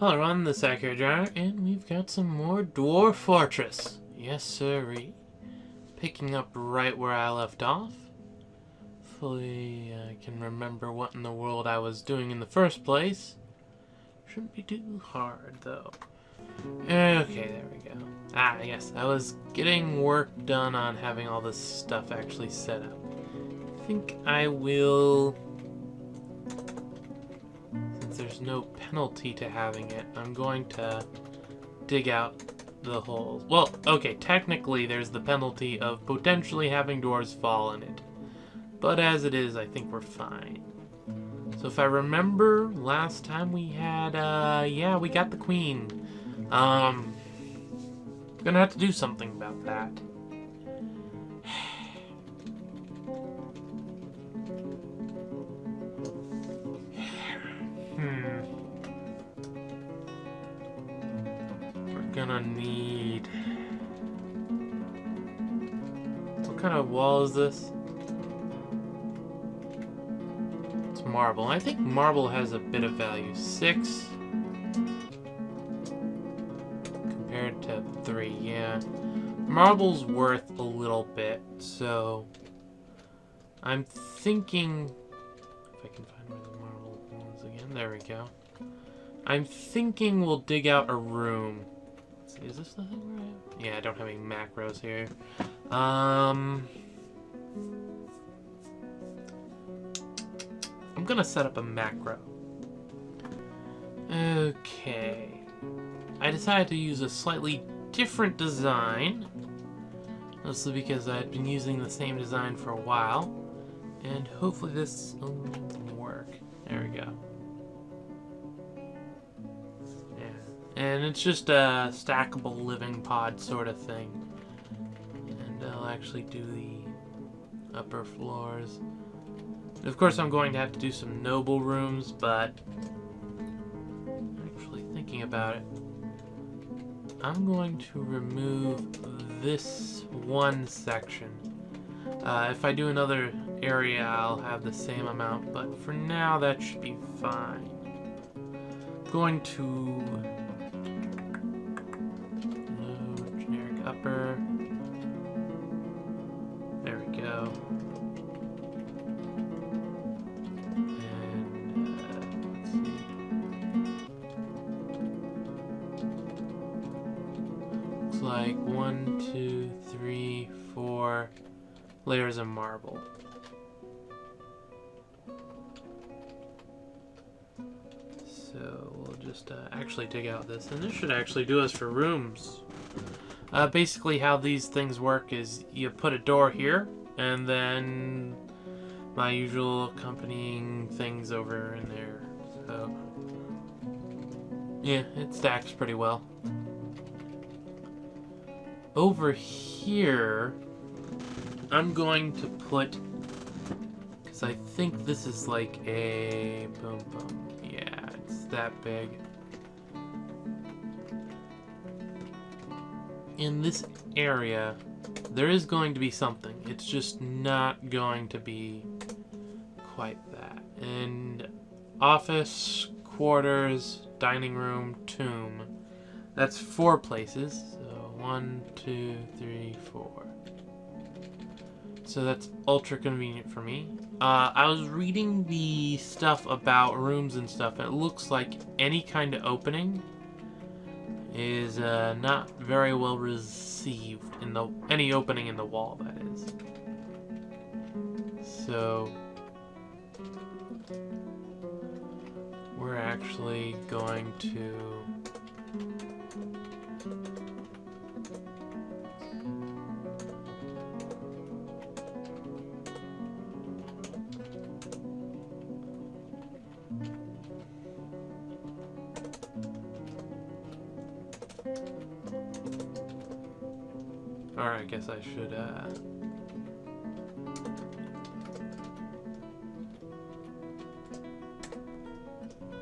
Hello everyone, this is Akhier, and we've got some more Dwarf Fortress. Yes sirree. Picking up right where I left off. Hopefully I can remember what in the world I was doing in the first place. Shouldn't be too hard though. Okay, there we go. Ah, yes, I was getting work done on having all this stuff actually set up. I think I will... There's no penalty to having it. I'm going to dig out the holes. Well, okay, technically there's the penalty of potentially having dwarves fall in it. But as it is, I think we're fine. So if I remember, last time we had, yeah, we got the queen. Gonna have to do something about that. Gonna need... What kind of wall is this? It's marble. I think marble has a bit of value. 6 compared to 3, yeah. Marble's worth a little bit, so I'm thinking... If I can find where the marble was again. There we go. I'm thinking we'll dig out a room. Is this the thing right? Yeah, I don't have any macros here. I'm gonna set up a macro. Okay. I decided to use a slightly different design. Mostly because I've been using the same design for a while. And hopefully this will work. There we go. And it's just a stackable living pod sort of thing. And I'll actually do the upper floors. Of course, I'm going to have to do some noble rooms, but actually thinking about it, I'm going to remove this one section. If I do another area, I'll have the same amount, but for now, that should be fine. I'm going to... upper. There we go. And let's see. Looks like 1, 2, 3, 4 layers of marble. So we'll just actually dig out this, and this should actually do us for rooms. Basically how these things work is you put a door here, and then my usual accompanying things over in there. So, yeah, it stacks pretty well. Over here, I'm going to put, because I think this is like a, boom, boom, yeah, it's that big. In this area, there is going to be something. It's just not going to be quite that. And office, quarters, dining room, tomb. That's 4 places. So 1, 2, 3, 4. So that's ultra convenient for me. I was reading the stuff about rooms and stuff, and it looks like any kind of opening is not very well received in the any opening in the wall, that is. So we're actually going to or I guess I should, there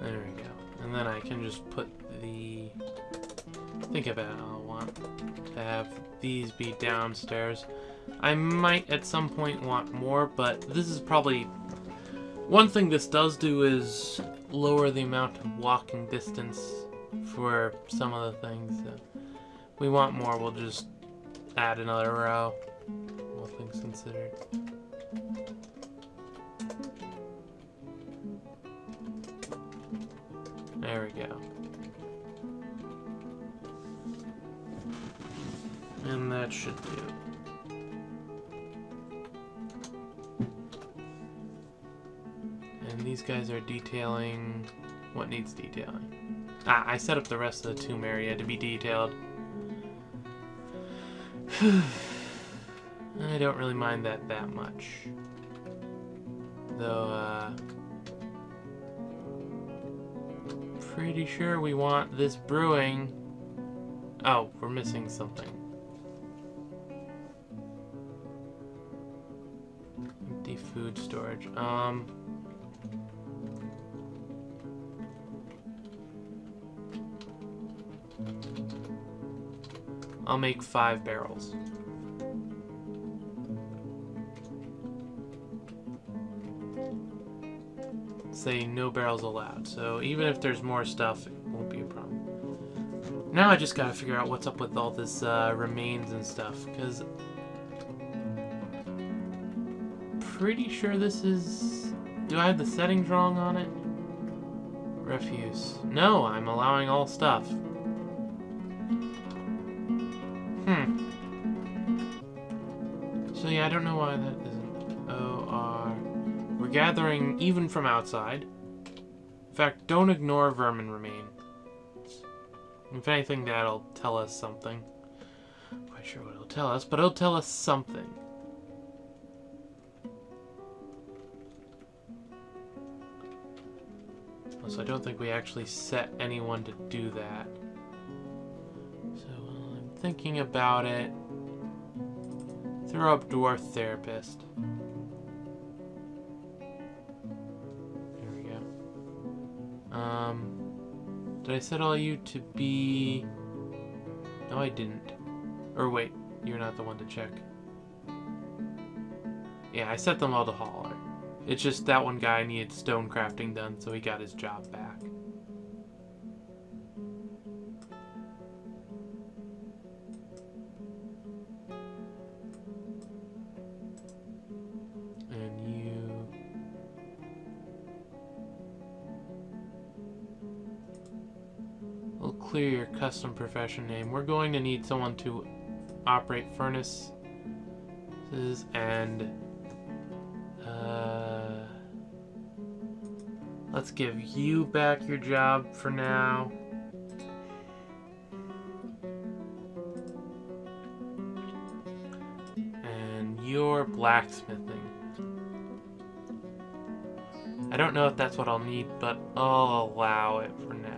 we go. And then I can just put the... Think about it, I'll want to have these be downstairs. I might at some point want more, but this is probably... One thing this does do is lower the amount of walking distance for some of the things. So if we want more, we'll just add another row. All things considered. There we go. And that should do. And these guys are detailing what needs detailing. I set up the rest of the tomb area to be detailed. I don't really mind that much. Though, pretty sure we want this brewing. Oh, we're missing something. Empty food storage. I'll make 5 barrels. Say no barrels allowed. So even if there's more stuff, it won't be a problem. Now I just gotta figure out what's up with all this remains and stuff, because pretty sure this is... Do I have the settings wrong on it? Refuse. No, I'm allowing all stuff. So yeah, I don't know why that isn't. OR. We're gathering even from outside. In fact, don't ignore vermin remain. If anything, that'll tell us something. I'm quite sure what it'll tell us, but it'll tell us something. So I don't think we actually set anyone to do that. So while I'm thinking about it, throw up Dwarf Therapist. There we go. Did I set all you to be... No, I didn't. Or wait, you're not the one to check. Yeah, I set them all to hauler. It's just that one guy needed stone crafting done, so he got his job back. And you... We'll clear your custom profession name. We're going to need someone to operate furnaces and... let's give you back your job for now. And you're blacksmithing. I don't know if that's what I'll need, but I'll allow it for now.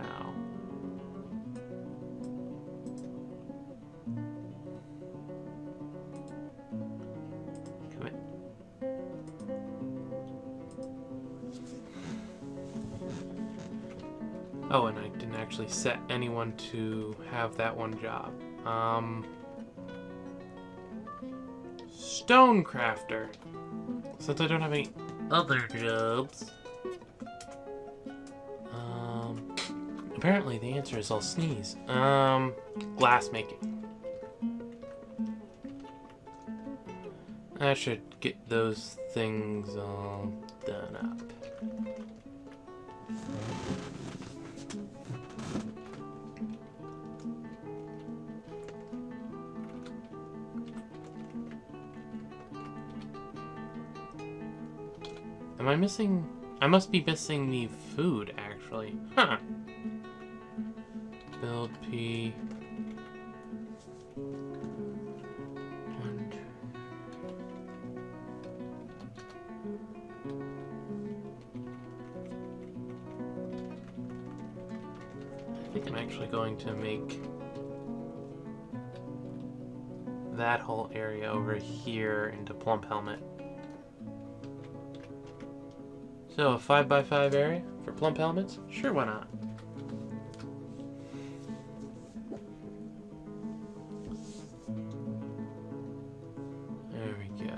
Oh, and I didn't actually set anyone to have that one job. Stonecrafter. Since I don't have any other jobs. Apparently the answer is I'll sneeze. Glass making. I should get those things all done up. Am I missing... I must be missing the food, actually. Huh. Build P... I think I'm actually going to make that whole area over here into Plump Helmet. So, a 5x5 area for plump helmets? Sure, why not? There we go.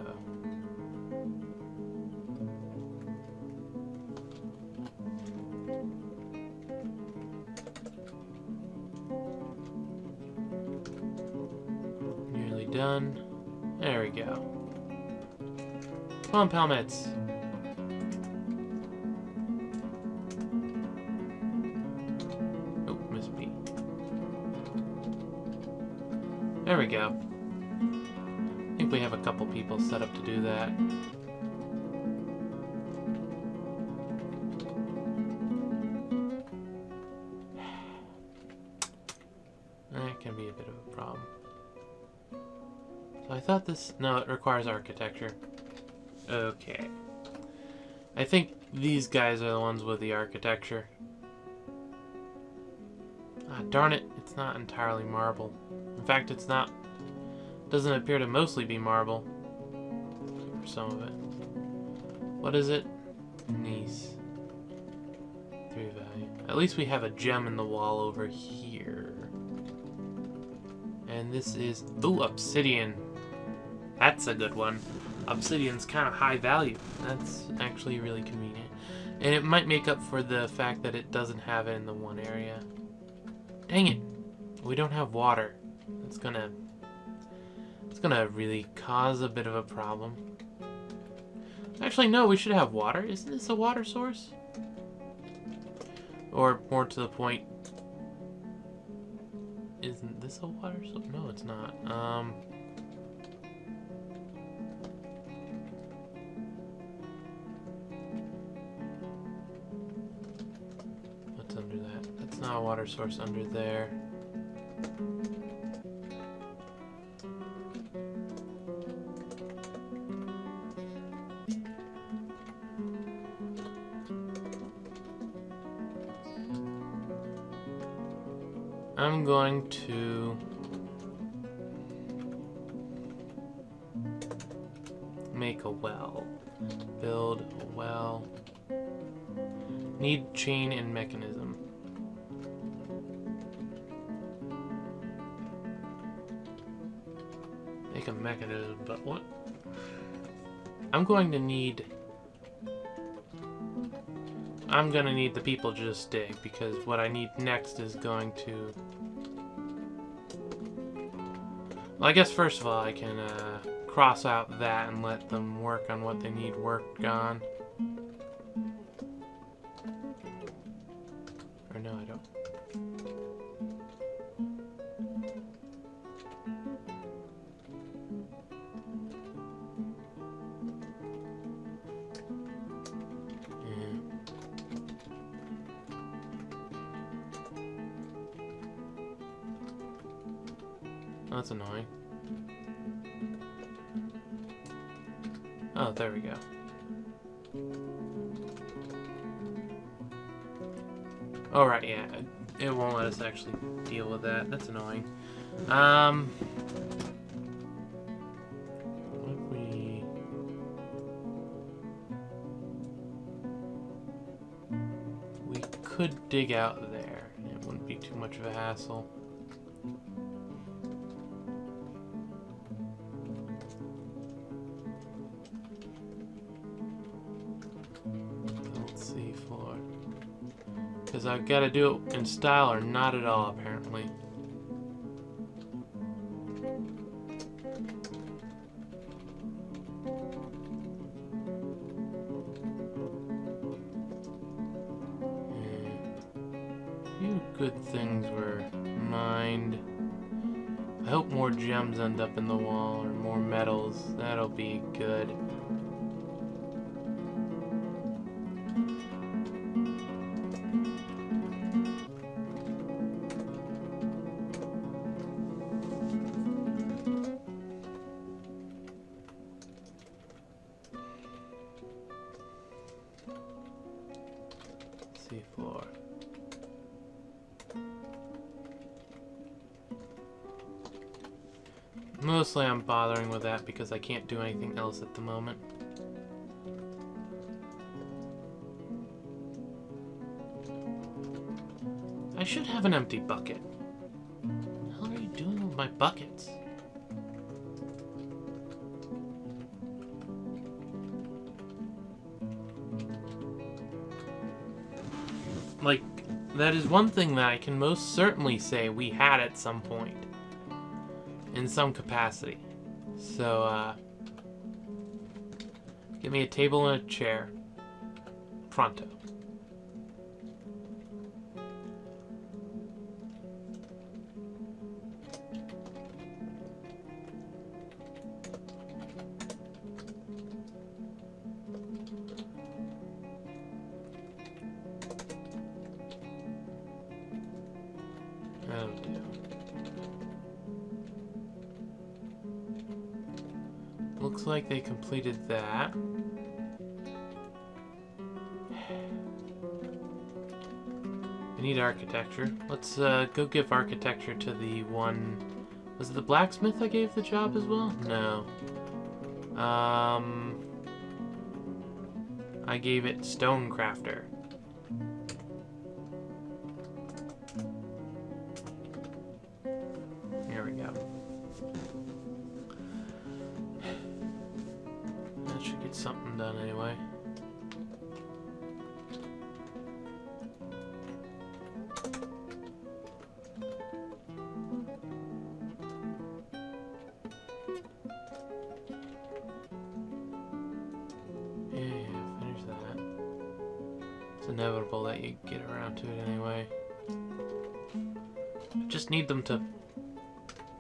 done. There we go. Pump helmets. Oh, Miss B. There we go. I think we have a couple people set up to do that. That can be a bit of a problem. So I thought this... No, it requires architecture. Okay. I think these guys are the ones with the architecture. Ah, darn it, it's not entirely marble. In fact, it's not... Doesn't appear to mostly be marble. For some of it. What is it? Nice. 3 value. At least we have a gem in the wall over here. And this is... Ooh, obsidian. That's a good one. Obsidian's kind of high value. That's actually really convenient. And it might make up for the fact that it doesn't have it in the one area. Dang it. We don't have water. It's gonna really cause a bit of a problem. Actually, no, we should have water. Isn't this a water source? Or more to the point, isn't this a water source? No, it's not. What's under that? That's not a water source under there. I'm going to make a well. Build a well. Need chain and mechanism. Make a mechanism, but what? I'm going to need the people to just dig, because what I need next is going to... Well, I guess first of all I can cross out that and let them work on what they need work on. Or no, I don't. That's annoying. Oh, there we go. Oh, right, yeah. It won't let us actually deal with that. That's annoying. What if we could dig out there. It wouldn't be too much of a hassle. Because I've got to do it in style or not at all, apparently. A few good things were mined. I hope more gems end up in the wall, or more metals. That'll be good. Floor. Mostly I'm bothering with that because I can't do anything else at the moment. I should have an empty bucket. What the hell are you doing with my buckets? Like, that is one thing that I can most certainly say we had at some point. in some capacity. So, give me a table and a chair. Pronto. Oh dear. Looks like they completed that. We need architecture. Let's go give architecture to the one... Was it the blacksmith I gave the job as well? No. I gave it stonecrafter. Here we go. That should get something done anyway. It's inevitable that you get around to it anyway. Just need them to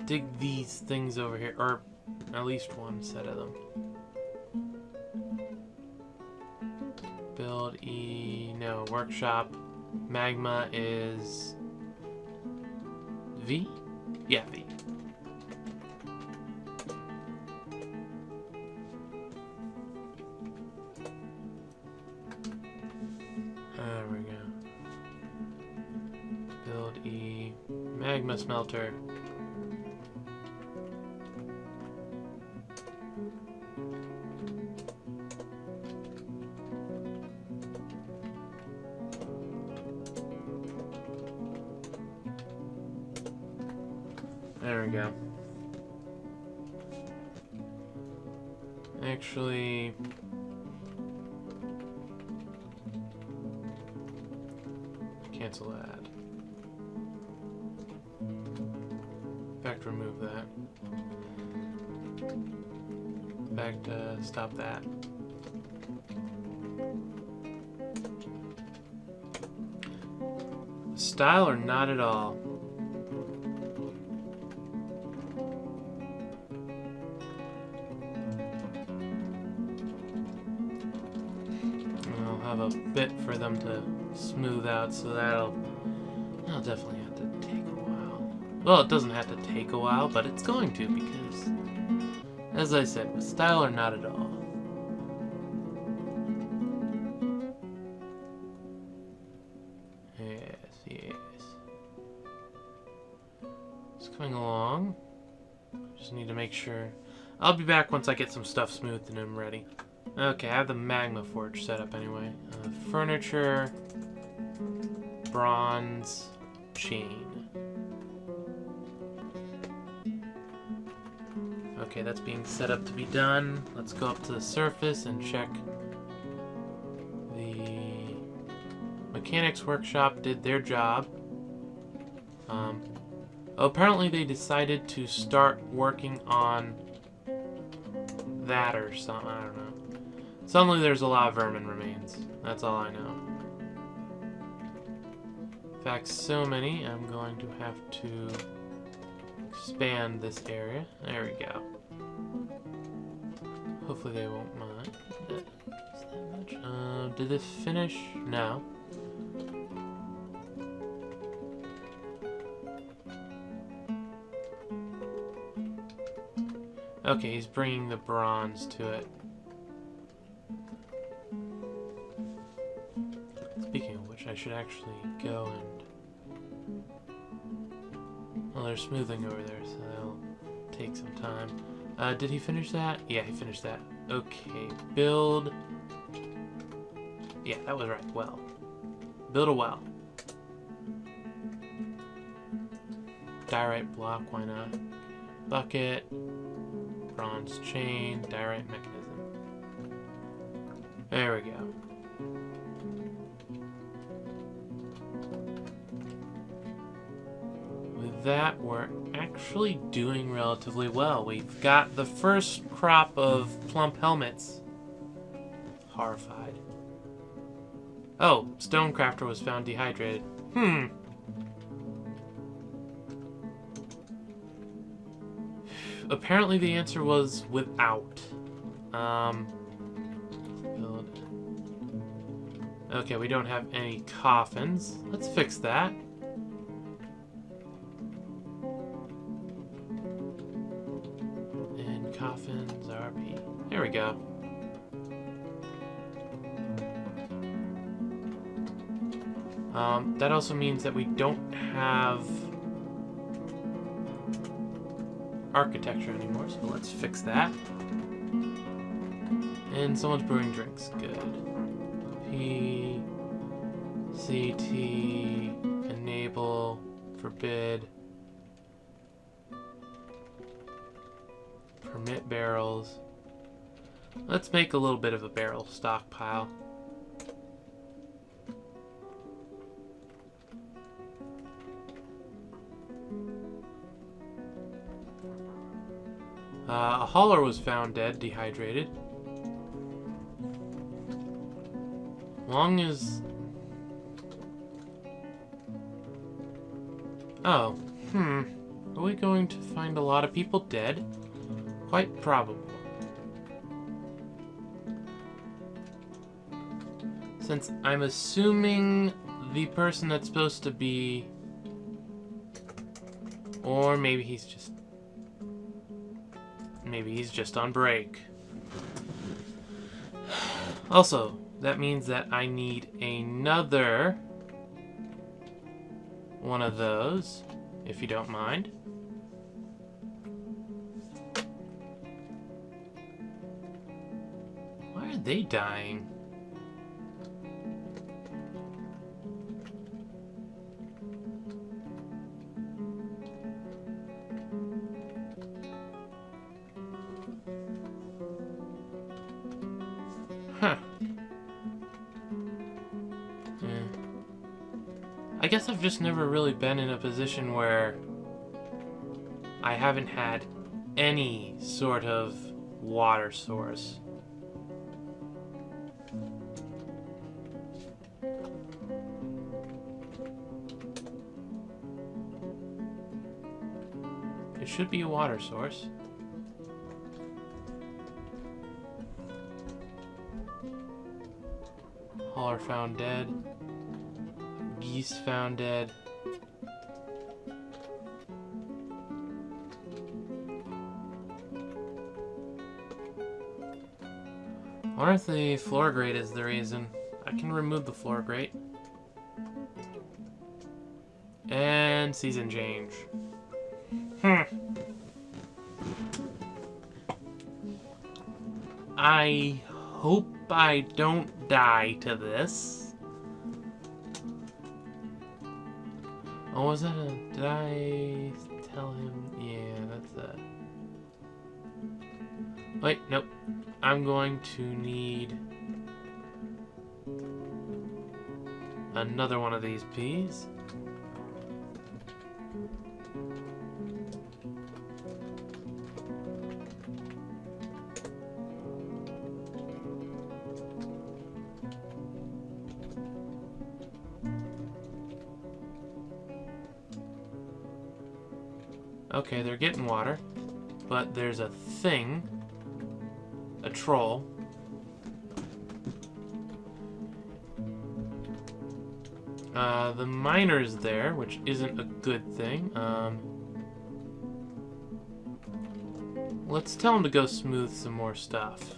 dig these things over here, or at least one set of them. Build no, workshop. Magma is V? Yeah, V. There we go. Build magma smelter. There we go. Actually, cancel that. In fact, remove that. In fact, stop that. Style or not at all? I'll have a bit for them to smooth out, so that'll definitely have to take a while. Well, it doesn't have to take a while, but it's going to, because, as I said, with style or not at all. Yes. It's coming along. Just need to make sure. I'll be back once I get some stuff smoothed and I'm ready. Okay, I have the magma forge set up anyway. Furniture, bronze, chain. Okay, that's being set up to be done. Let's go up to the surface and check. The mechanics workshop did their job. Apparently they decided to start working on that or something, I don't know. Suddenly there's a lot of vermin remains. That's all I know. In fact, so many, I'm going to have to expand this area. There we go. Hopefully they won't mind. Is that much? Did this finish? No. Okay, he's bringing the bronze to it. Speaking of which, I should actually go and... Well, they're smoothing over there, so that'll take some time. Did he finish that? Yeah, he finished that. Okay, build... Yeah, that was right. Well. Build a well. Diorite block, why not? Bucket. Bronze chain. Diorite mechanism. There we go. With that, we're actually doing relatively well. We've got the first crop of plump helmets. Horrified. Oh, Stonecrafter was found dehydrated. Apparently the answer was without. Okay, we don't have any coffins. Let's fix that. And coffins, RP. There we go. That also means that we don't have architecture anymore, so let's fix that. And someone's brewing drinks. Good. P, C, T, enable, forbid, permit barrels. Let's make a little bit of a barrel stockpile. A hauler was found dead, dehydrated. Long as... Oh, Are we going to find a lot of people dead? Quite probable. Since I'm assuming the person that's supposed to be... Or maybe he's just... Maybe he's just on break. Also, that means that I need another one of those, if you don't mind. Why are they dying? Huh. I guess I've just never really been in a position where I haven't had any sort of water source. It should be a water source. Hauler found dead. Geese found dead. I wonder if the floor grate is the reason. I can remove the floor grate. And season change. I hope I don't die to this. Oh, was that a... Did I tell him? Yeah, that's that. Wait, nope. I'm going to need another one of these peas. Okay, they're getting water, but there's a thing, a troll. The miner's there, which isn't a good thing. Let's tell him to go smooth some more stuff.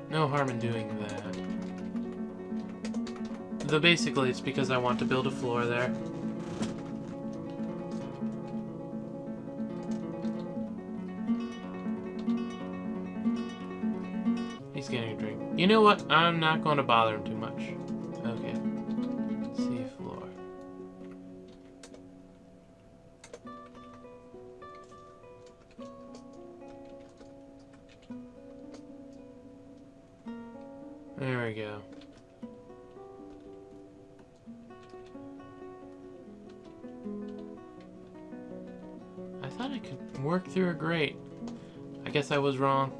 No harm in doing that. Though basically it's because I want to build a floor there. He's getting a drink. You know what? I'm not going to bother him too much. Okay. See floor. There we go. I thought I could work through a grate. I guess I was wrong.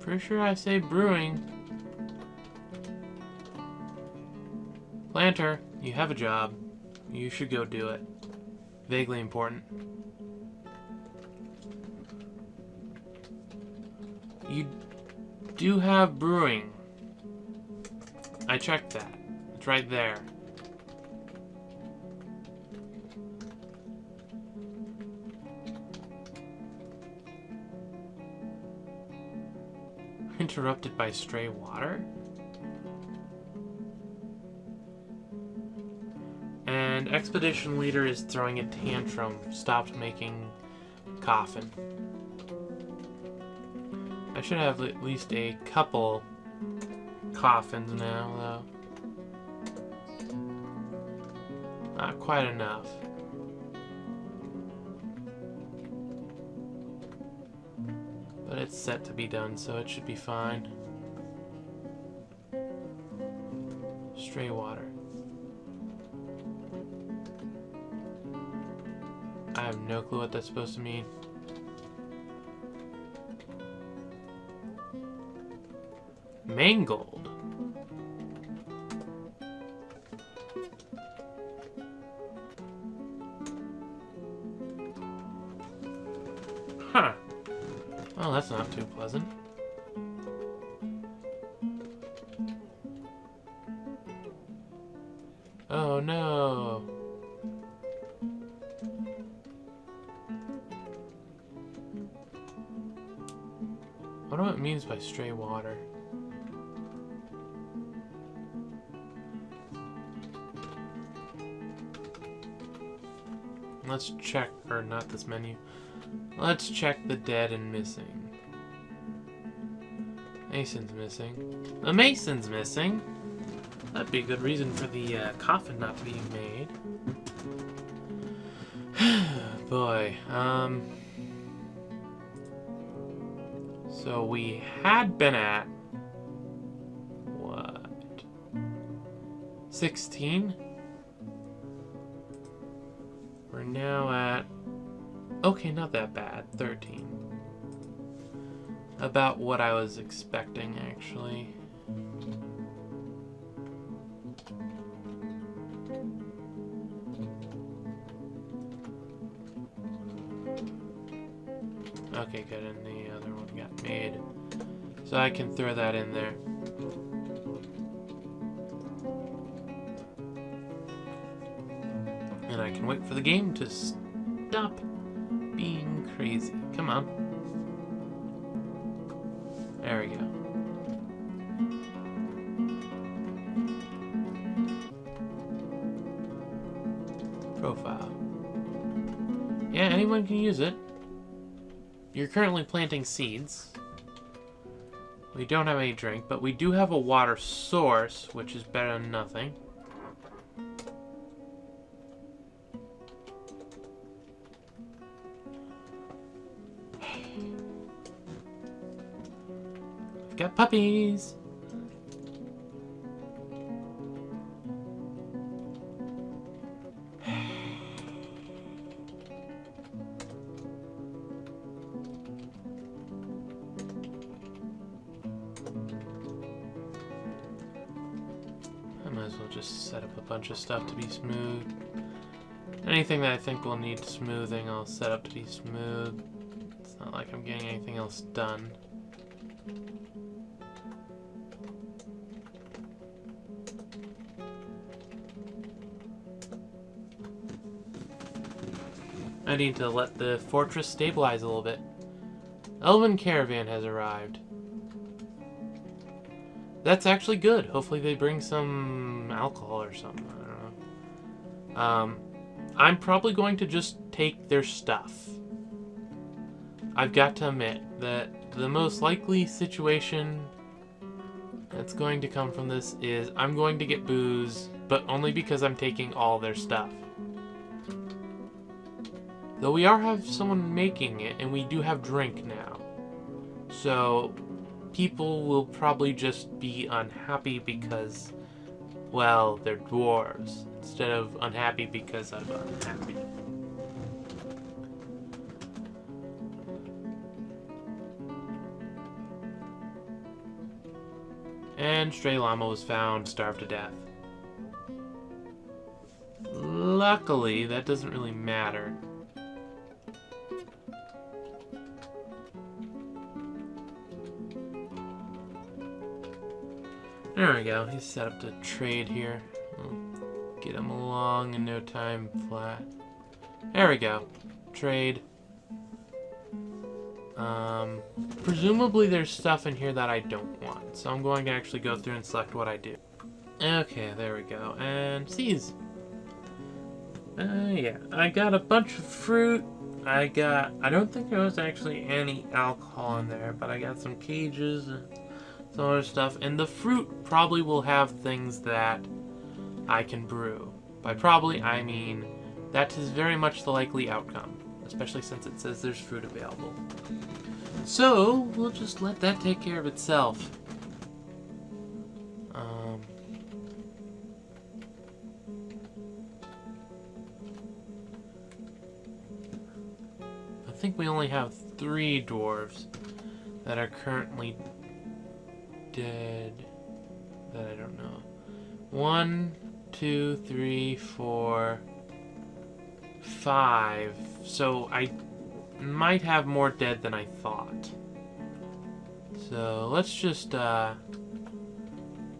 Pretty sure I say brewing. Planter, you have a job. You should go do it. Vaguely important. You do have brewing. I checked that. It's right there. Interrupted by stray water? And expedition leader is throwing a tantrum. Stopped making coffin. I should have at least a couple coffins now, though. Not quite enough. But it's set to be done, so it should be fine. Stray water. I have no clue what that's supposed to mean. Mangold. Huh. Well, that's not too pleasant. Oh no. I wonder what it means by stray water. Let's check, or not this menu. Let's check the dead and missing. Mason's missing. The Mason's missing? That'd be a good reason for the coffin not being made. Boy, so we had been at... what? 16? We're now at... okay, not that bad. 13. About what I was expecting, actually. Okay, good, and the other one got made. So I can throw that in there. And I can wait for the game to stop being crazy. Come on. There we go. Profile. Yeah, anyone can use it. You're currently planting seeds. We don't have any drink, but we do have a water source, which is better than nothing. We've got puppies. Just set up a bunch of stuff to be smooth. Anything that I think will need smoothing, I'll set up to be smooth. It's not like I'm getting anything else done. I need to let the fortress stabilize a little bit. Elven caravan has arrived. That's actually good. Hopefully they bring some alcohol or something. I don't know. I'm probably going to just take their stuff. I've got to admit that the most likely situation that's going to come from this is I'm going to get booze, but only because I'm taking all their stuff. Though we have someone making it, and we do have drink now. So people will probably just be unhappy because, well, they're dwarves, instead of unhappy because I'm unhappy. And stray llama was found, starved to death. Luckily, that doesn't really matter. There we go, he's set up to trade here. We'll get him along in no time flat. There we go. Trade. Presumably there's stuff in here that I don't want, so I'm going to actually go through and select what I do. Okay, there we go. And seeds. Yeah, I got a bunch of fruit. I don't think there was actually any alcohol in there, but I got some cages and some other stuff. And the fruit probably will have things that I can brew. By probably, I mean that is very much the likely outcome, especially since it says there's fruit available. So, we'll just let that take care of itself. I think we only have 3 dwarves that are currently dead that I don't know. 1, 2, 3, 4, 5. So I might have more dead than I thought. So let's just how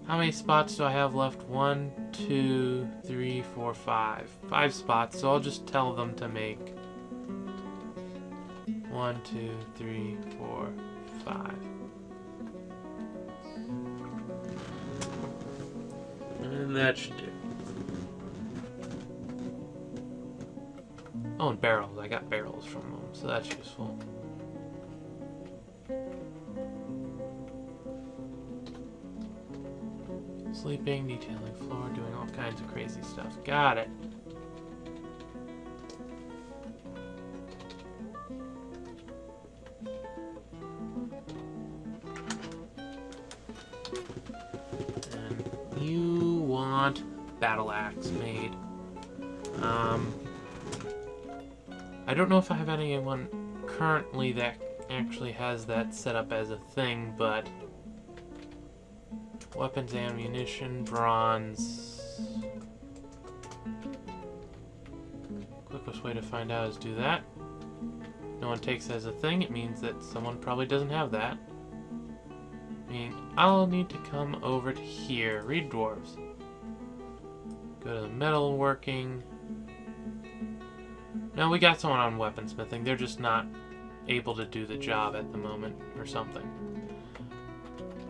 many spots do I have left? 1, 2, 3, 4, 5. 5 spots, so I'll just tell them to make 1, 2, 3, 4, 5. And that should do. Oh, and barrels. I got barrels from them, so that's useful. Sleeping, detailing floor, doing all kinds of crazy stuff. Got it. And you want battle axe made. I don't know if I have anyone currently that actually has that set up as a thing, but weapons, ammunition, bronze. Quickest way to find out is do that. No one takes it as a thing, it means that someone probably doesn't have that. I mean, I'll need to come over to here, read dwarves. Go to the metalworking. No, we got someone on weaponsmithing. They're just not able to do the job at the moment or something.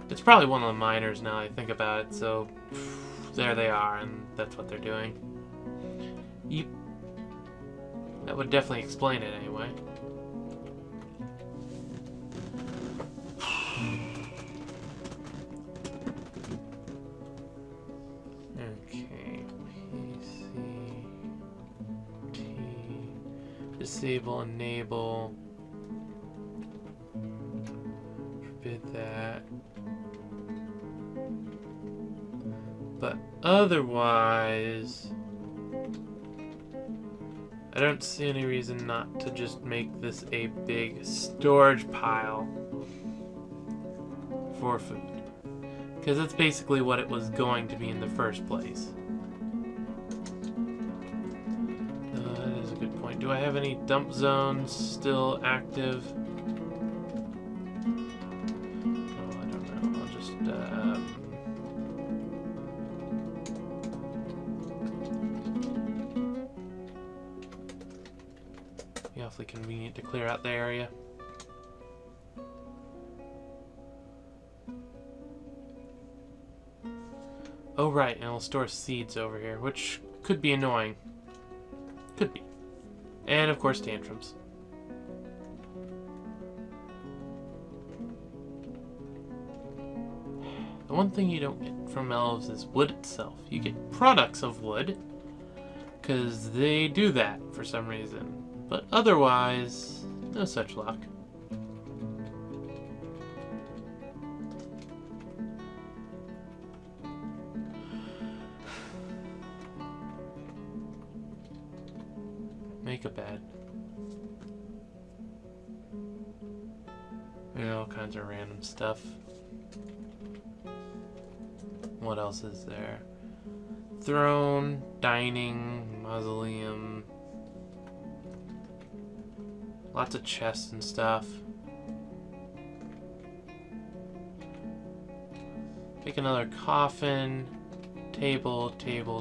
It's probably one of the miners now I think about it, so there they are, and that's what they're doing. Yep. That would definitely explain it anyway. Okay, PC, T, disable, enable, forbid that. But otherwise, I don't see any reason not to just make this a big storage pile for food. Because that's basically what it was going to be in the first place. That is a good point. Do I have any dump zones still active? Oh, I don't know. I'll just... be awfully convenient to clear out the area. Oh right, and I'll store seeds over here, which could be annoying. Could be. And of course tantrums. The one thing you don't get from elves is wood itself. You get products of wood, because they do that for some reason. But otherwise, no such luck. Make a bed. All kinds of random stuff. What else is there? Throne, dining, mausoleum. Lots of chests and stuff. Make another coffin. Table,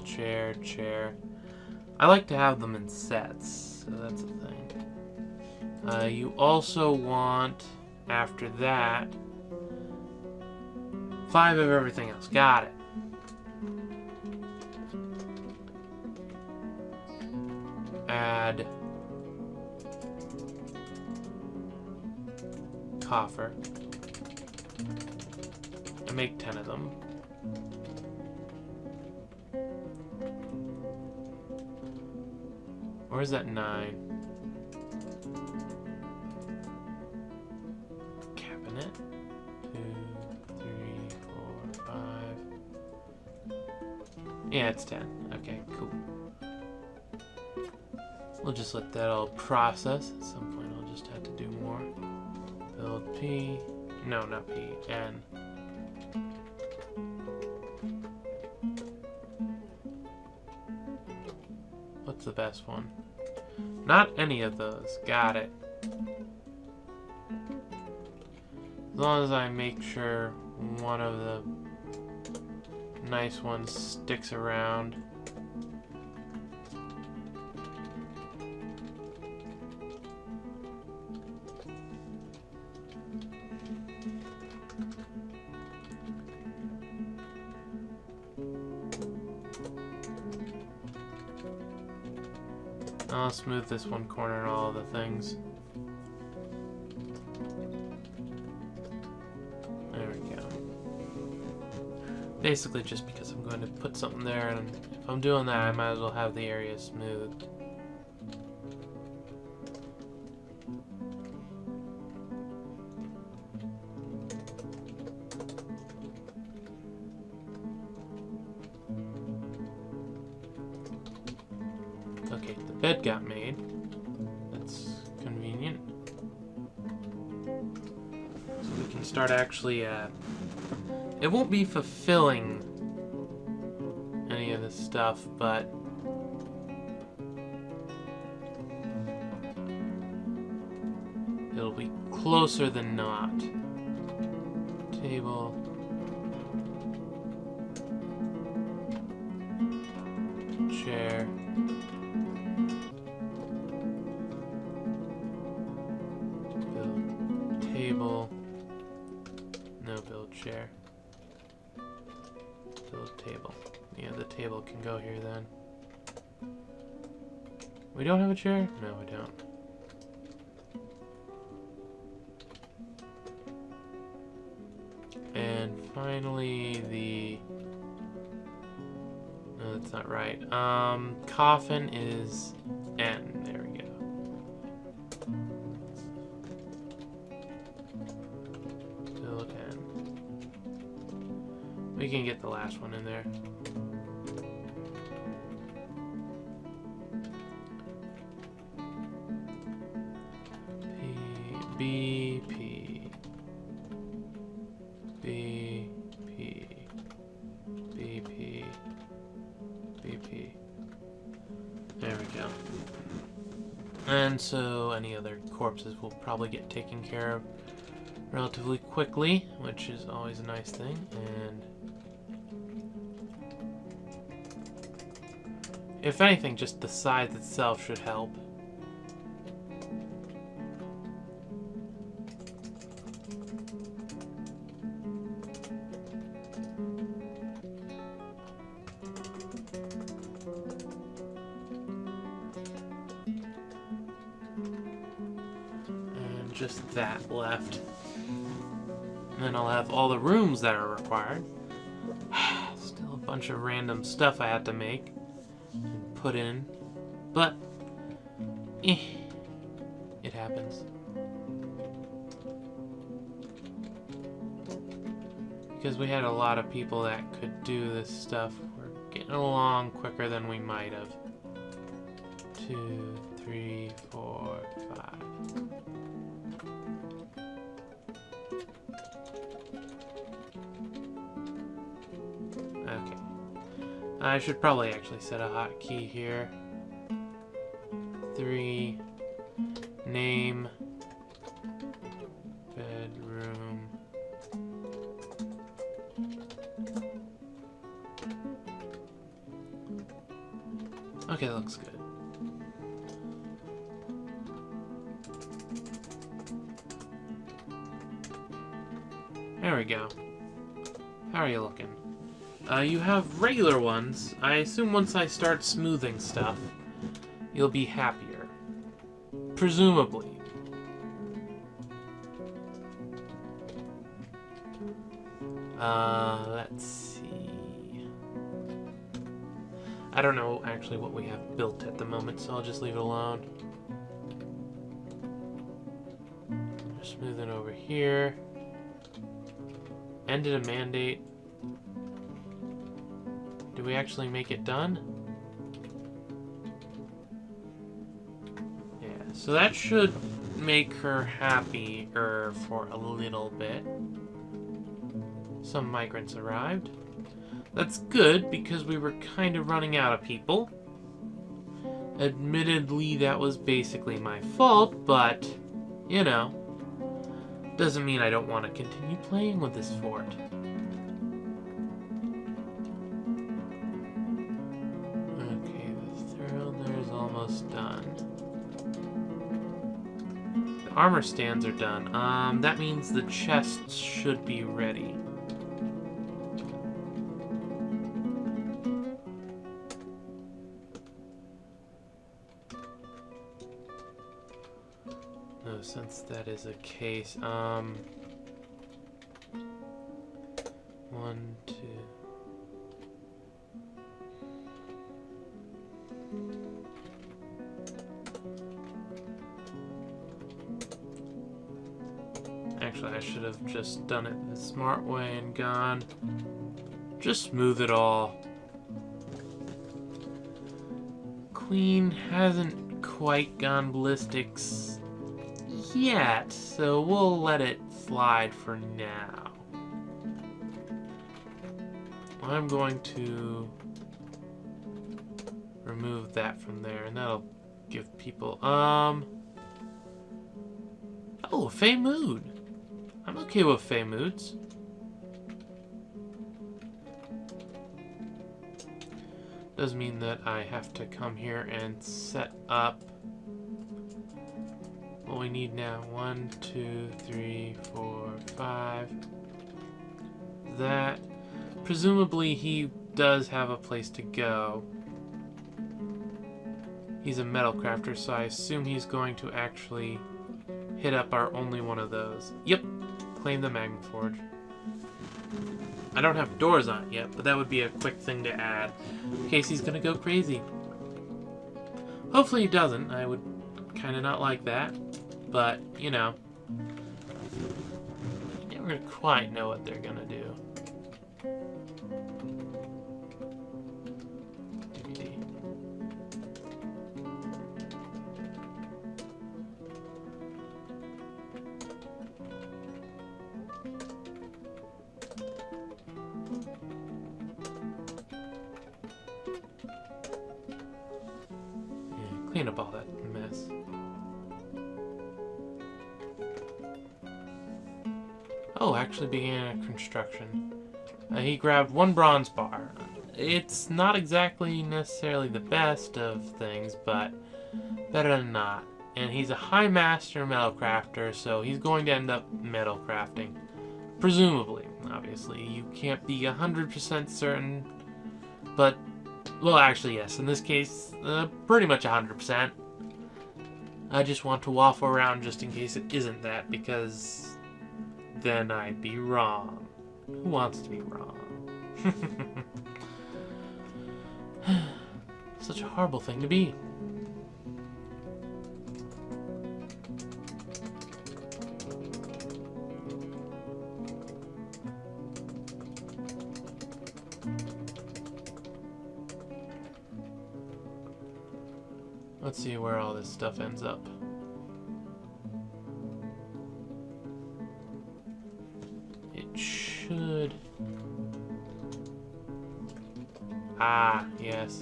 chair, chair. I like to have them in sets, so that's a thing. You also want, after that, 5 of everything else. Got it. Add coffer. And make 10 of them. Or is that 9? Cabinet. 2, 3, 4, 5. Yeah, it's 10. Okay, cool. We'll just let that all process. At some point I'll just have to do more. Build P. No, not P. N. What's the best one? Not any of those. Got it. As long as I make sure one of the nice ones sticks around. I'll smooth this one corner and all of the things. There we go. Basically just because I'm going to put something there, and if I'm doing that, I might as well have the area smoothed. Okay, the bed got made. That's convenient. So we can start actually, it won't be fulfilling any of this stuff, but it'll be closer than not. Table. Chair. Table. No, build chair. Build table. Yeah, the table can go here then. We don't have a chair? No, we don't. And finally the... No, that's not right. Coffin is N. There we go. We can get the last one in there. P, B, P, B, P, B, P, B, P. There we go. And so any other corpses will probably get taken care of relatively quickly, which is always a nice thing. And if anything, just the size itself should help. And just that left. And then I'll have all the rooms that are required. Still a bunch of random stuff I have to make and put in. But, it happens. Because we had a lot of people that could do this stuff, we're getting along quicker than we might have. 2, 3, 4, 5. Okay. I should probably actually set a hotkey here. 3. Name. Bedroom. Okay, looks good. There we go. How are you looking? You have regular ones. I assume once I start smoothing stuff, you'll be happier. Presumably. Let's see. I don't know actually what we have built at the moment, so I'll just leave it alone. Just smoothing over here. Ended a mandate. Do we actually make it done? Yeah, so that should make her happier for a little bit. Some migrants arrived. That's good, because we were kind of running out of people. Admittedly, that was basically my fault, but, you know, doesn't mean I don't want to continue playing with this fort. Okay, the Cerolidok is almost done. The armor stands are done. That means the chests should be ready. No, since that is a case, 1, 2. Actually, I should have just done it the smart way and gone. Just smooth it all. Queen hasn't quite gone ballistics yet, so we'll let it slide for now. I'm going to remove that from there, and that'll give people, oh, a Fey Mood. I'm okay with Fey Moods. Does mean that I have to come here and set up what we need now. 1, 2, 3, 4, 5. That. Presumably he does have a place to go. He's a metal crafter, so I assume he's going to actually hit up our only one of those. Yep. Claim the Magma Forge. I don't have doors on it yet, but that would be a quick thing to add in case he's gonna go crazy. Hopefully he doesn't. I would kind of not like that, but you know, you never quite know what they're gonna do. Clean up all that mess. Oh, actually began construction. He grabbed 1 bronze bar. It's not exactly necessarily the best of things, but better than not. And he's a high master metal crafter, so he's going to end up metal crafting. Presumably, obviously. You can't be 100% certain, but well, actually, yes. In this case, pretty much 100%. I just want to waffle around just in case it isn't that, because then I'd be wrong. Who wants to be wrong? Such a horrible thing to be. Let's see where all this stuff ends up. It should... Ah, yes.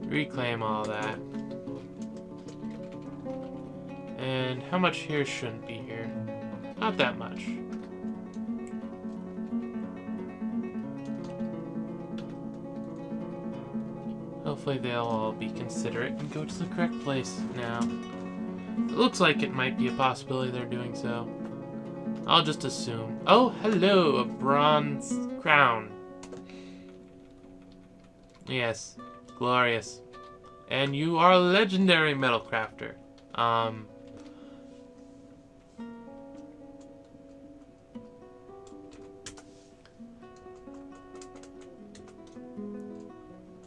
Reclaim all that. And how much here shouldn't be here? Not that much. Hopefully they'll all be considerate and go to the correct place now. It looks like it might be a possibility they're doing so. I'll just assume. Oh, hello, a bronze crown. Yes, glorious. And you are a legendary metal crafter.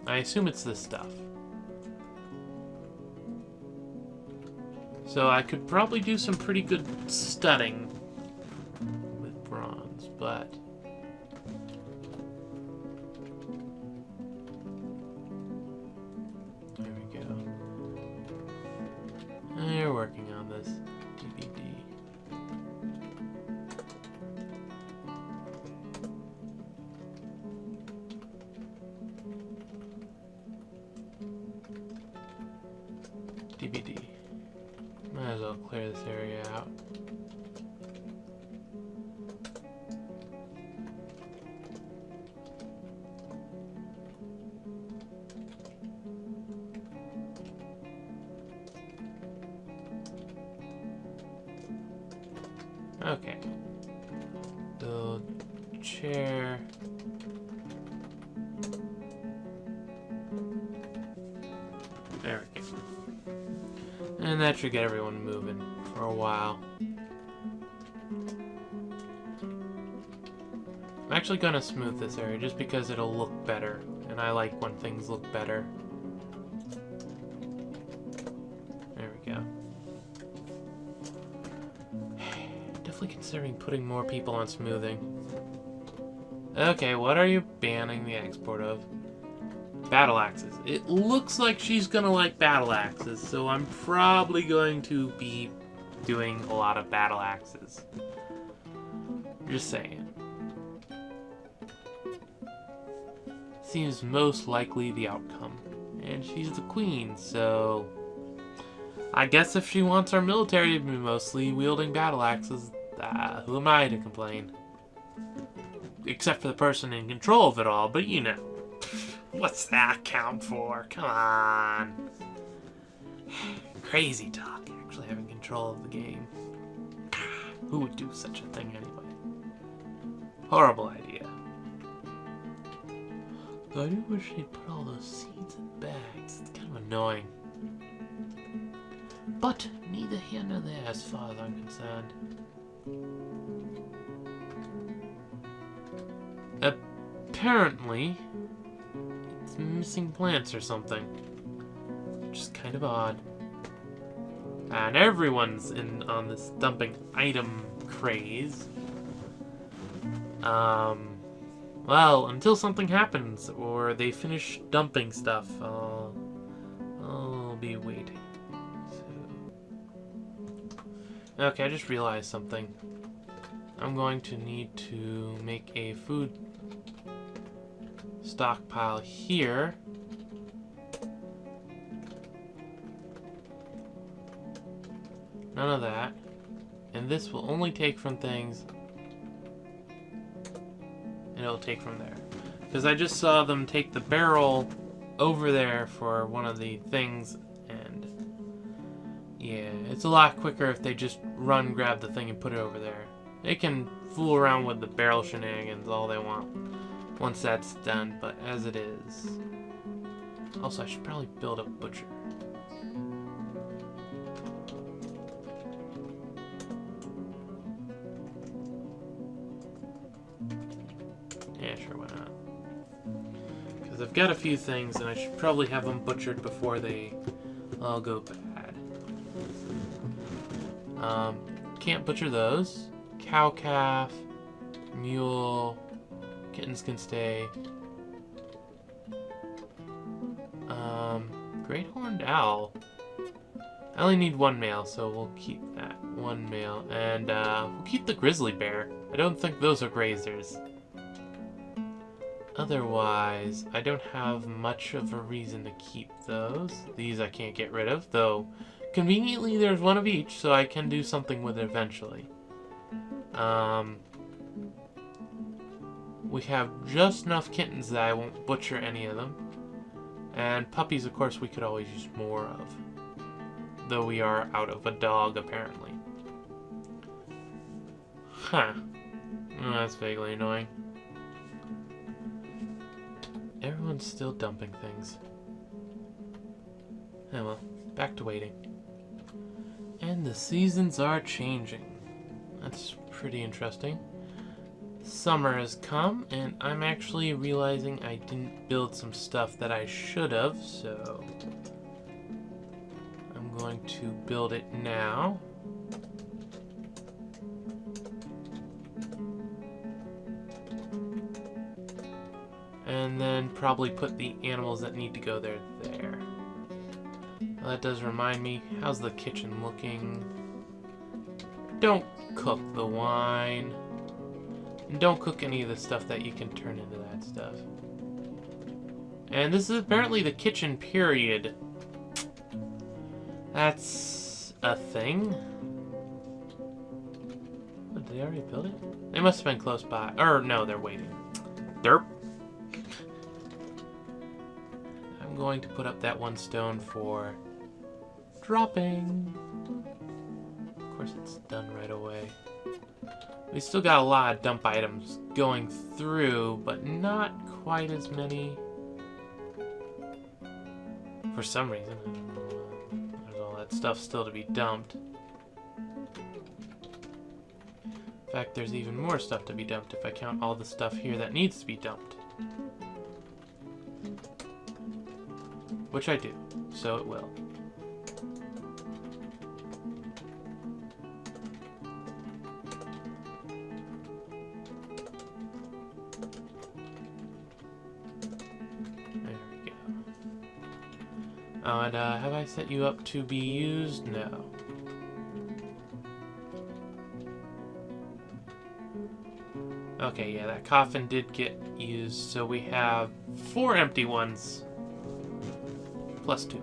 I assume it's this stuff. So I could probably do some pretty good studding with bronze, but... There we go. They're working on this. DVD. DVD. Might as well clear this area out. Okay. Build chair. There we go. And that should get everyone moving for a while. I'm actually gonna smooth this area just because it'll look better. And I like when things look better. There we go. Definitely considering putting more people on smoothing. Okay, what are you banning the export of? Battle axes. It looks like she's gonna like battle axes, so I'm probably going to be doing a lot of battle axes. Just saying. Seems most likely the outcome. And she's the queen, so... I guess if she wants our military to be mostly wielding battle axes, who am I to complain? Except for the person in control of it all, but you know. What's that count for? Come on. Crazy talk, actually having control of the game. Who would do such a thing anyway? Horrible idea. Though I do wish they'd put all those seeds in bags. It's kind of annoying. But neither here nor there as far as I'm concerned. Apparently, it's missing plants or something. Which is kind of odd. And everyone's in on this dumping item craze. Well, until something happens or they finish dumping stuff, I'll be waiting. So. Okay, I just realized something. I'm going to need to make a food stockpile here. None of that. And this will only take from things. And it'll take from there. Because I just saw them take the barrel over there for one of the things. And yeah, it's a lot quicker if they just run, grab the thing, and put it over there. They can fool around with the barrel shenanigans all they want once that's done, but as it is, Also, I should probably build a butcher. Yeah, sure, why not? Because I've got a few things, and I should probably have them butchered before they all go bad. Can't butcher those. Cow calf, mule, kittens can stay. Great horned owl. I only need one male, so we'll keep that one male. And we'll keep the grizzly bear. I don't think those are grazers. Otherwise, I don't have much of a reason to keep those. These I can't get rid of, though conveniently there's one of each, so I can do something with it eventually. We have just enough kittens that I won't butcher any of them. And puppies, of course, we could always use more of. Though we are out of a dog, apparently. Huh. Oh, that's vaguely annoying. Everyone's still dumping things. Oh well, back to waiting. And the seasons are changing. That's pretty interesting. Summer has come, and I'm actually realizing I didn't build some stuff that I should have, so I'm going to build it now. And then probably put the animals that need to go there. Well, that does remind me, how's the kitchen looking? Don't cook the wine. And don't cook any of the stuff that you can turn into that stuff. And this is apparently the kitchen period. That's a thing. Oh, did they already build it? They must have been close by. Or no, they're waiting. Derp. I'm going to put up that one stone for dropping. Of course, it's done right away. We still got a lot of dump items going through, but not quite as many. For some reason, I don't know. There's all that stuff still to be dumped. In fact, there's even more stuff to be dumped if I count all the stuff here that needs to be dumped. Which I do, so it will. Oh, and have I set you up to be used? No. Okay, yeah, that coffin did get used, so we have 4 empty ones. Plus 2.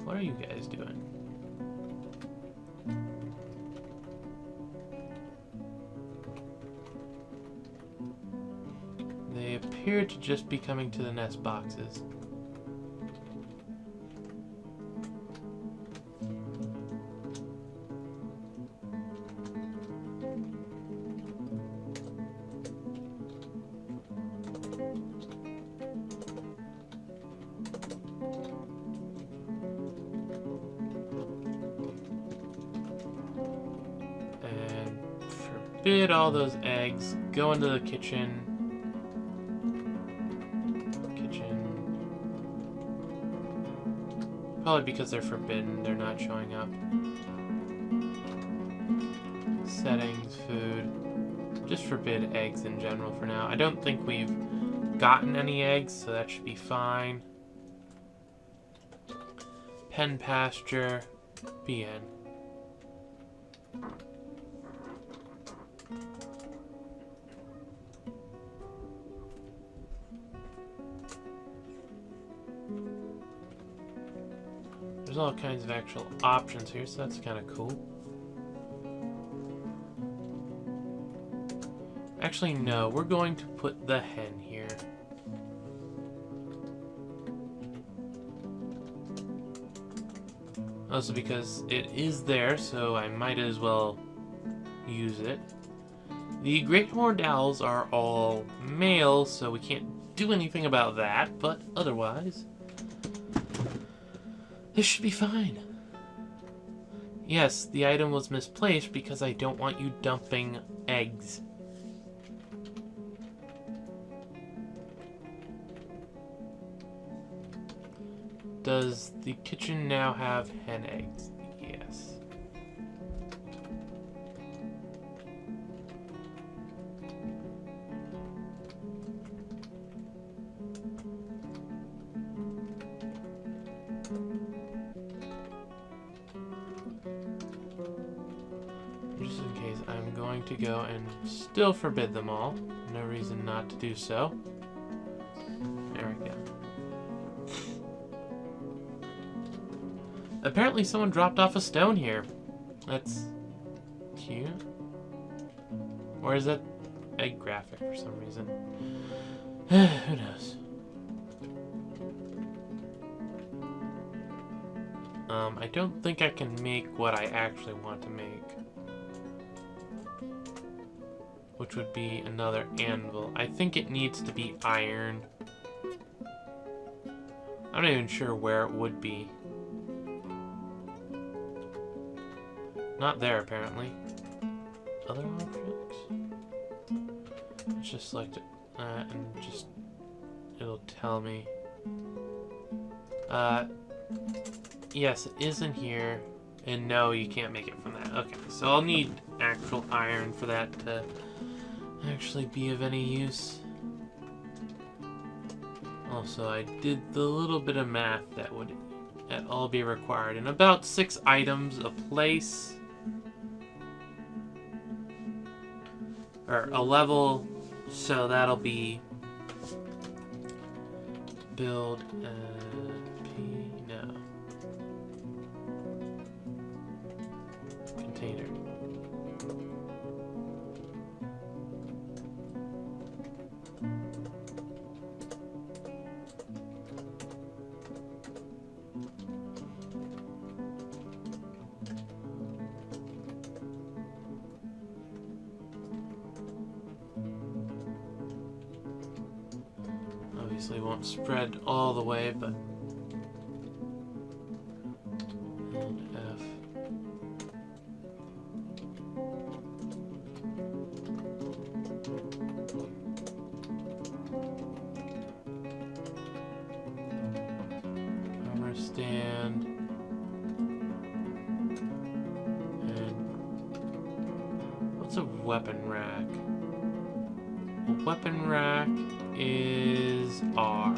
What are you guys doing? They appear to just be coming to the nest boxes. Forbid all those eggs. Go into the kitchen. Probably because they're forbidden, they're not showing up. Settings, food. Just forbid eggs in general for now. I don't think we've gotten any eggs, so that should be fine. Pen pasture. BN. There's all kinds of actual options here, so that's kind of cool. Actually, no, we're going to put the hen here. Also because it is there, so I might as well use it. The great horned owls are all male, so we can't do anything about that, but otherwise, This should be fine. Yes, the item was misplaced because I don't want you dumping eggs. Does the kitchen now have hen eggs? Yes. Just in case, I'm going to go and still forbid them all. No reason not to do so. There we go. Apparently someone dropped off a stone here. That's cute. Or is that a graphic for some reason? Who knows? I don't think I can make what I actually want to make. Which would be another anvil. I think it needs to be iron. I'm not even sure where it would be. Not there, apparently. Other options? Let's just select it, and just... it'll tell me. Yes, it is in here. And no, you can't make it from that. Okay, so I'll need actual iron for that to actually be of any use. Also, I did the little bit of math that would at all be required. And about 6 items a place. Or a level, so that'll be build container. Obviously won't spread all the way, but and F. Armor stand. And what's a weapon rack? A weapon rack is R.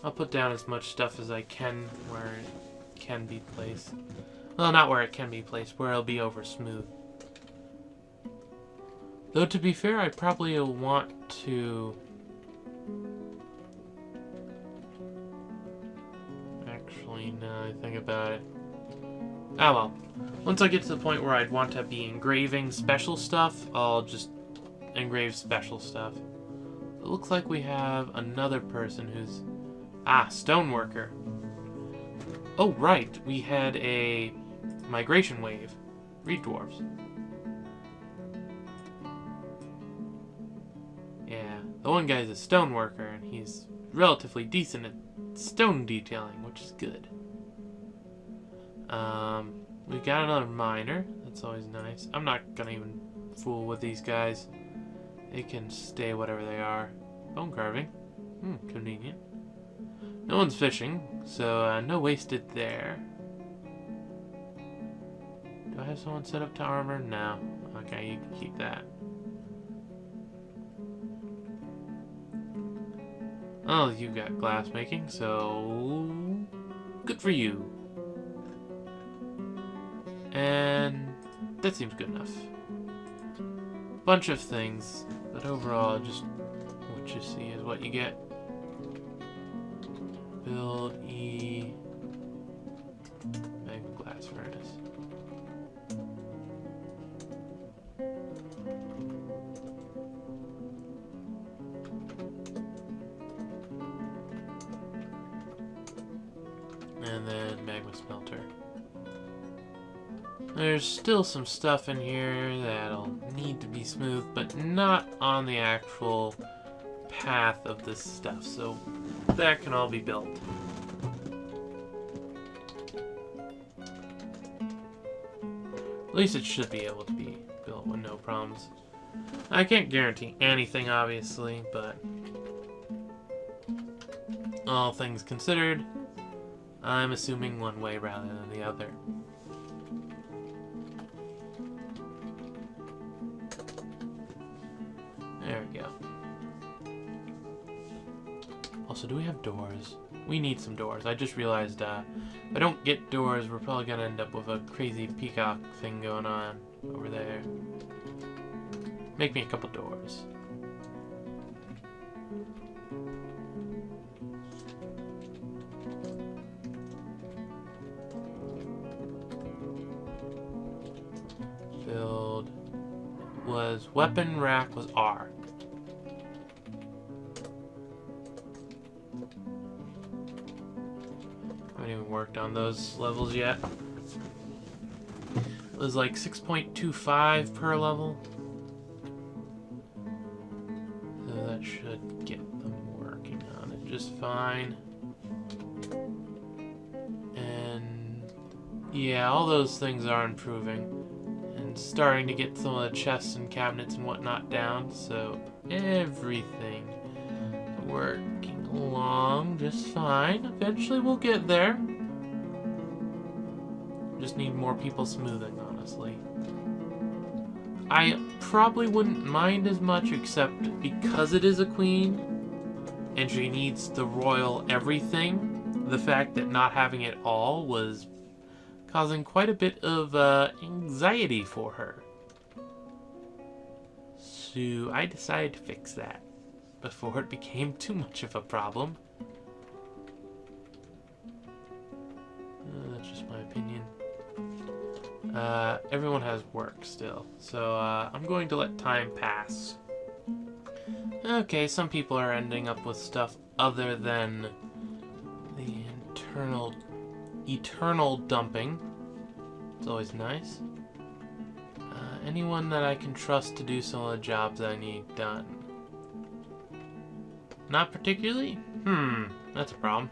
I'll put down as much stuff as I can where it can be placed. Well, not where it can be placed, where it'll be over smooth. Though to be fair, I probably will want to... Actually, now I think about it. Ah well. Once I get to the point where I'd want to be engraving special stuff, I'll just engrave special stuff. It looks like we have another person who's... Ah, stoneworker. Oh, right. We had a migration wave. Reed dwarves. Yeah, the one guy's a stoneworker, and he's relatively decent at stone detailing, which is good. We got another miner. That's always nice. I'm not gonna even fool with these guys. They can stay whatever they are. Bone carving. Convenient. No one's fishing, so no wasted there. Do I have someone set up to armor? No. Okay, you can keep that. Oh, you got glass making, so good for you. And that seems good enough. Bunch of things, but overall, just what you see is what you get. Build E magma glass furnace. And then magma smelter. There's still some stuff in here that'll need to be smooth, but not on the actual path of this stuff. So that can all be built. At least it should be able to be built with no problems. I can't guarantee anything, obviously, but all things considered, I'm assuming one way rather than the other. There we go. Also, do we have doors? We need some doors. I just realized if I don't get doors, we're probably going to end up with a crazy peacock thing going on over there. Make me a couple doors. Build was weapon rack was R. Haven't even worked on those levels yet. It was like 6.25 per level. So that should get them working on it just fine. And yeah, all those things are improving. And starting to get some of the chests and cabinets and whatnot down. So everything working along just fine. Eventually we'll get there. Just need more people smoothing, honestly. I probably wouldn't mind as much, except because it is a queen and she needs the royal everything, the fact that not having it all was causing quite a bit of anxiety for her. So I decided to fix that before it became too much of a problem. That's just my opinion. Everyone has work still, so I'm going to let time pass. Okay, some people are ending up with stuff other than the eternal dumping. It's always nice. Anyone that I can trust to do some of the jobs I need done? Not particularly? That's a problem.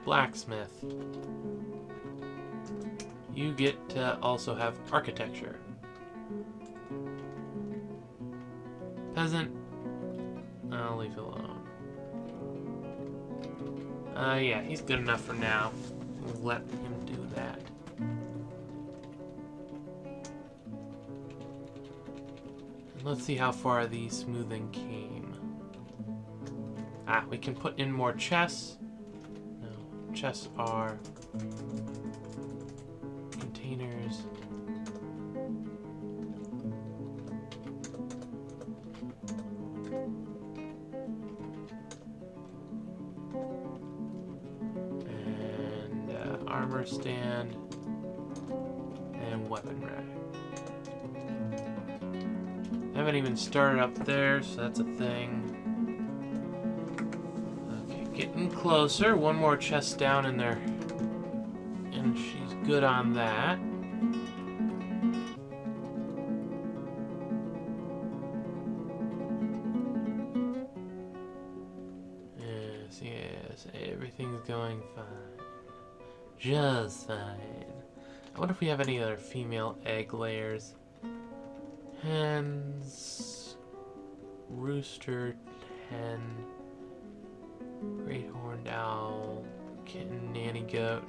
Blacksmith. You get to also have architecture. Peasant. I'll leave it alone. Yeah, he's good enough for now. We'll let him do that. And let's see how far the smoothing came. Ah, we can put in more chests. No, chests are containers. And armor stand and weapon rack. I haven't even started up there, so that's a thing. Okay, getting closer. One more chest down in there. And she's good on that. Yes, yes, everything's going fine. Just fine. I wonder if we have any other female egg layers. Hens, rooster, hen, great horned owl, kitten, nanny goat,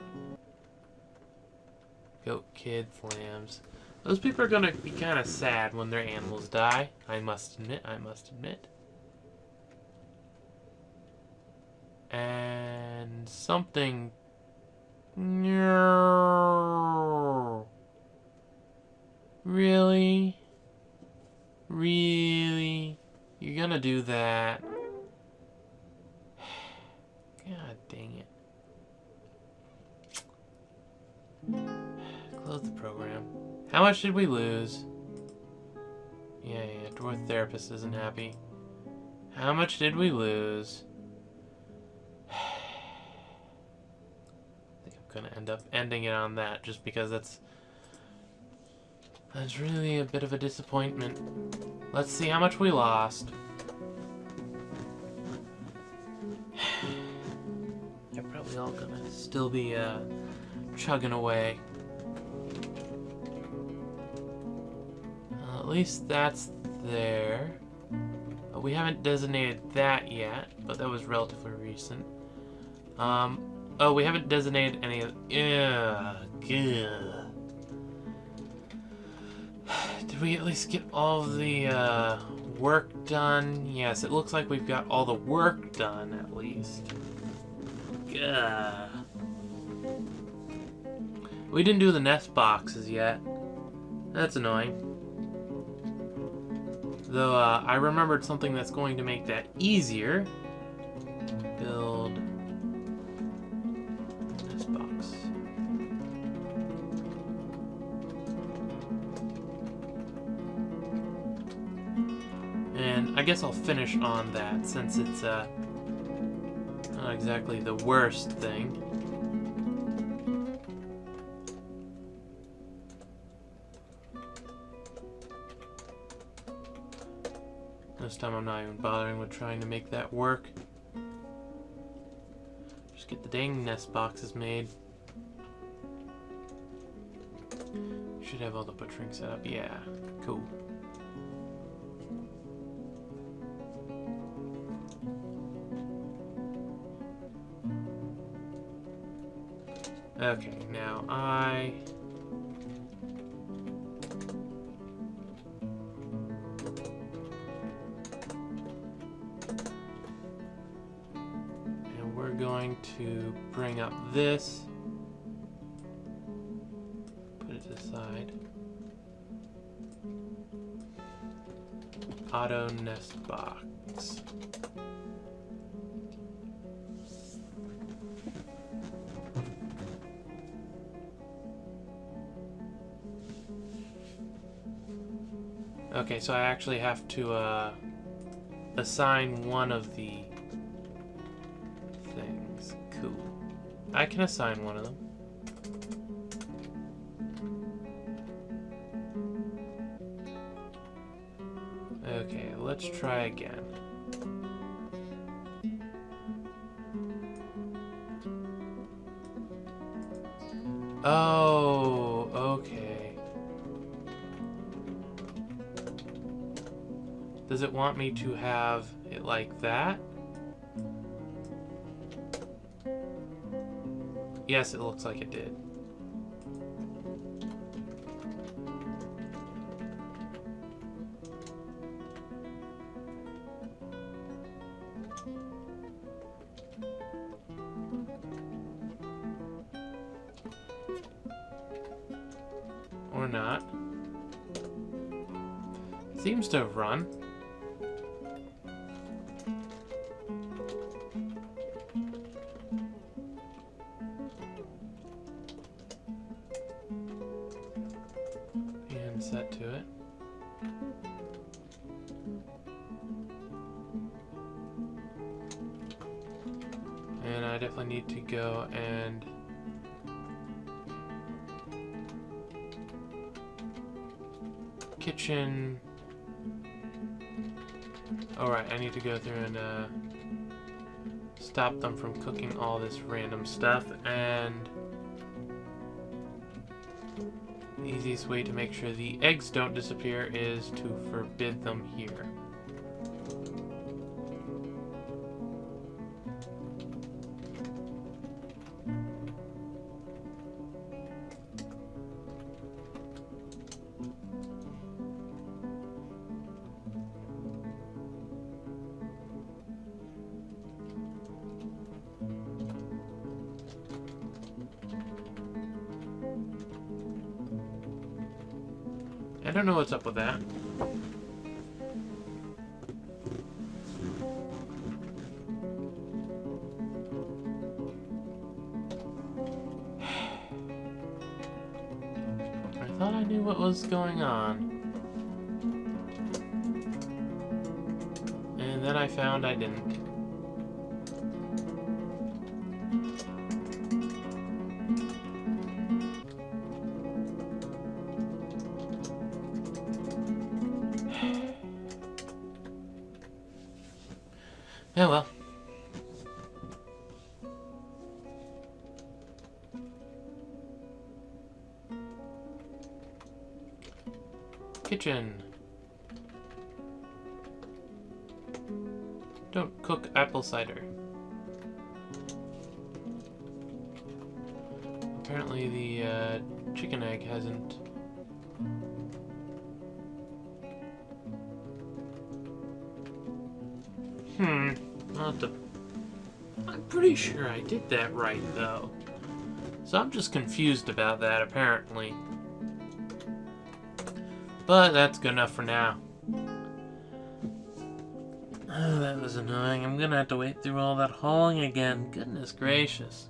goat kids, lambs. Those people are gonna be kind of sad when their animals die. I must admit. And something. Really? Really? You're gonna do that? God dang it. Close the program. How much did we lose? Yeah, Dwarf therapist isn't happy. How much did we lose? I think I'm gonna end up ending it on that just because that's That's really a bit of a disappointment. Let's see how much we lost. They're probably all gonna still be chugging away. At least that's there. We haven't designated that yet, but that was relatively recent. Oh, we haven't designated any of... Did we at least get all the work done? Yes, it looks like we've got all the work done, at least. We didn't do the nest boxes yet. That's annoying. Though, I remembered something that's going to make that easier. Build nest box. And I guess I'll finish on that since it's not exactly the worst thing. This time I'm not even bothering with trying to make that work. Just get the dang nest boxes made. Should have all the butchering set up. Yeah, cool. Okay, now going to bring up this, put it aside. Auto nest box. Okay, so I actually have to assign one of the things. Cool. I can assign one of them. Okay, let's try again. Oh, okay. Does it want me to have it like that? Yes, it looks like it did. Or not. Seems to have run. And set to it. And I definitely need to go and kitchen. Alright, I need to go through and stop them from cooking all this random stuff, and the easiest way to make sure the eggs don't disappear is to forbid them here. I don't know what's up with that. I thought I knew what was going on. And then I found I didn't. Oh well. Kitchen. Don't cook apple cider. Apparently the chicken egg hasn't... I'll have to... I'm pretty sure I did that right, though. So I'm just confused about that, apparently. But that's good enough for now. Oh, that was annoying. I'm gonna have to wait through all that hauling again. Goodness gracious.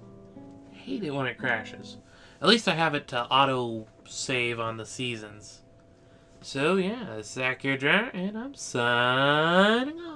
I hate it when it crashes. At least I have it to auto-save on the seasons. So yeah, this is Akhier, and I'm signing off.